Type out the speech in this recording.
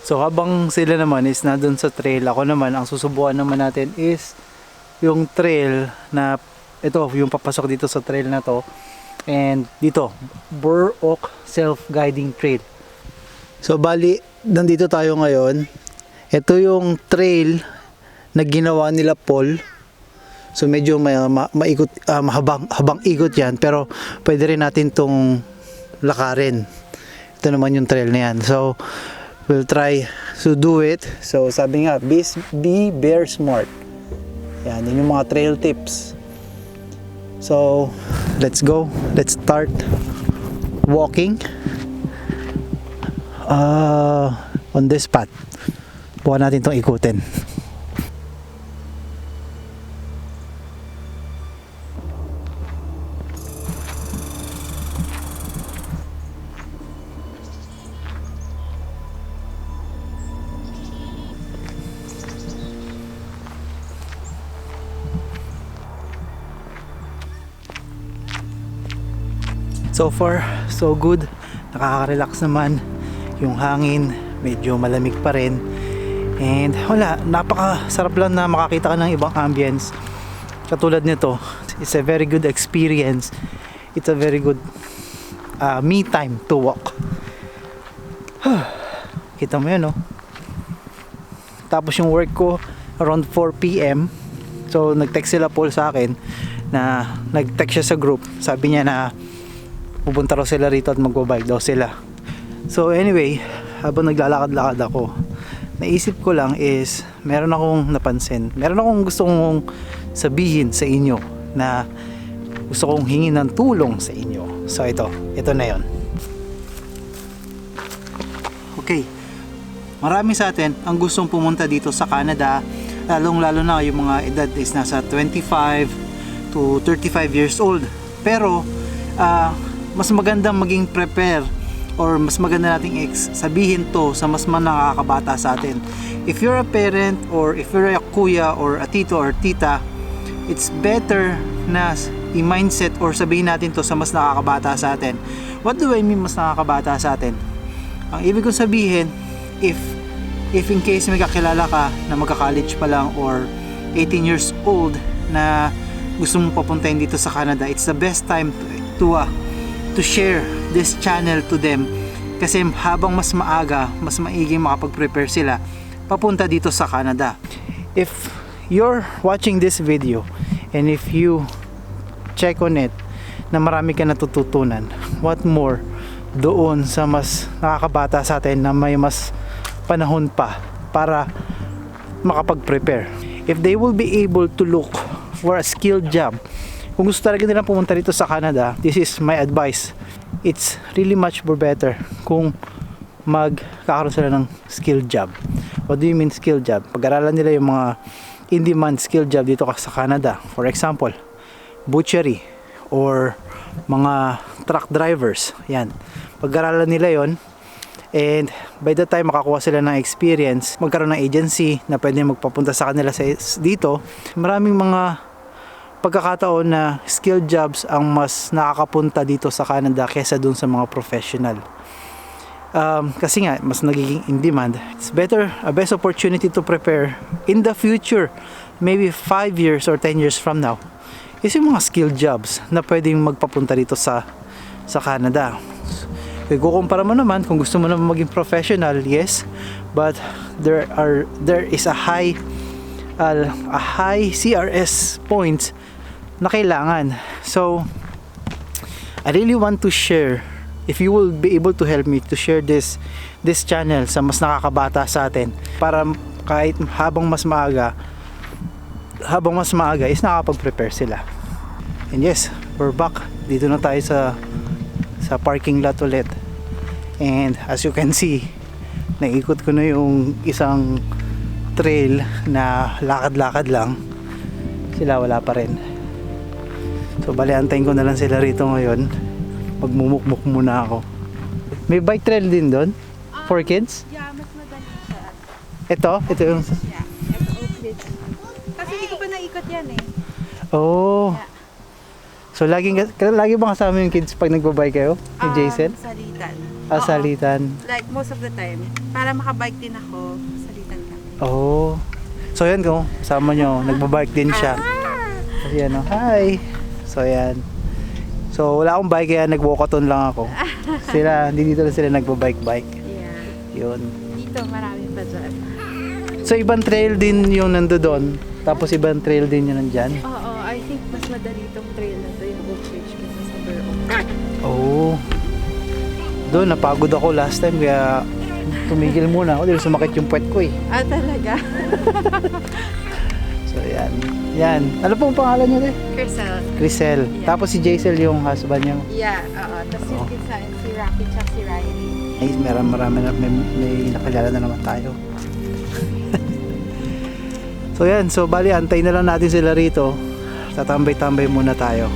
So habang sila naman is nandun sa trail, ako naman ang susubukan naman natin is yung trail na ito, yung papasok dito sa trail na to. And dito, Burr Oak Self-Guiding Trail. So bali, nandito tayo ngayon. Ito yung trail na ginawa nila Paul. So medyo maikot, habang ikot yan, pero pwede rin natin tong lakarin. Ito naman yung trail na yan. So we'll try to do it. So sabi nga, be bear smart. Yan, yun yung mga trail tips. So let's go. Let's start walking on this path. Bukan natin itong ikutin. So far, so good. Nakaka-relax naman. Yung hangin, medyo malamig pa rin. And wala, napaka-sarap lang na makakita ka ng ibang ambience. Katulad nito, it's a very good experience. It's a very good me time to walk. Kita mo yun, no? Tapos yung work ko around 4 PM. So nag-text sila Paul sa akin na nag-text siya sa group. Sabi niya na pupunta raw sila rito at magbo-bike daw sila. So anyway, habang naglalakad-lakad ako, naisip ko lang is meron akong napansin. Meron akong gusto kong sabihin sa inyo na gusto kong hingin ng tulong sa inyo. So ito na yon. Okay. Marami sa atin ang gustong pumunta dito sa Canada, lalong-lalo na yung mga edad is nasa 25 to 35 years old. Pero mas magandang maging prepare or mas maganda nating sabihin to sa mas nakakabata sa atin. If you're a parent or if you're a kuya or a tito or tita, it's better na i-mindset or sabihin natin to sa mas nakakabata sa atin. What do I mean mas nakakabata sa atin? Ang ibig kong sabihin, if in case may kakilala ka na magka-college pa lang or 18 years old na gusto mong papuntahin dito sa Canada, it's the best time to share this channel to them, kasi habang mas maaga, mas maigi makapag-prepare sila papunta dito sa Canada. If you're watching this video and if you check on it na marami ka natututunan, what more doon sa mas nakakabata sa atin na may mas panahon pa para makapag-prepare. If they will be able to look for a skilled job, kung gusto talaga nilang pumunta dito sa Canada, this is my advice. It's really much more better kung magkakaroon sila ng skilled job. What do you mean skilled job? Pag-aralan nila yung mga in-demand skilled job dito sa Canada. For example, butchery or mga truck drivers. Yan. Pag-aralan nila yon, and by the time makakuha sila ng experience, magkaroon ng agency na pwede magpapunta sa kanila dito, maraming mga pagkakataon na skilled jobs ang mas nakakapunta dito sa Canada kesa dun sa mga professional. Kasi nga, mas nagiging in demand. It's better, a best opportunity to prepare in the future, maybe 5 years or 10 years from now, is yung mga skilled jobs na pwedeng magpapunta dito sa Canada. Kukumpara mo naman, kung gusto mo naman maging professional, yes, but there is a high CRS points na kailangan. So I really want to share, if you will be able to help me to share this channel sa mas nakakabata sa atin, para kahit habang mas maaga is nakapag-prepare sila. And yes, we're back. Dito na tayo sa parking lot ulit. And as you can see, naikot ko na yung isang trail na lakad-lakad lang. Sila wala pa rin. So bali, antayin ko na lang sila rito ngayon. Magmumukmuk muna ako. May bike trail din doon? For kids? Yeah, mas madali siya. Ito yung... Yeah, ito Oak Ridge. Kasi hindi ko pa naikot yan eh. Oh. Yeah. So lagi ba kasama yung kids pag nagbabike kayo? Ni Jason? Sa Rital. Salitan. Like, most of the time. Para makabike din ako, salitan kami. Oh. So yan ko, kasama nyo, nagbabike din siya. So yan oh, hi. So yan. So wala akong bike kaya nag-walkathon lang ako. Sila, hindi dito lang sila nagbabike-bike. Yeah. Yun. Dito, marami pa dyan. So ibang trail din yung nando doon, tapos ibang trail din yung nandyan. Oo, I think mas madali itong trail na to, yung Oak Ridge kaysa sa Burro. Oh. Doon, napagod ako last time kaya tumigil muna ako dahil sumakit yung puwet ko eh. Talaga? So yan. Yan. Ano pong pangalan niyo eh? Crystal. Crisel. Yeah. Tapos si Jaisel yung husband niya. Yeah, oo. Tapos yung kinsa, si Rocky tsaka si Riley. Ay, marami na, may nakilala na naman tayo. So yan, so bali antay na lang natin sila rito. Tatambay-tambay muna tayo.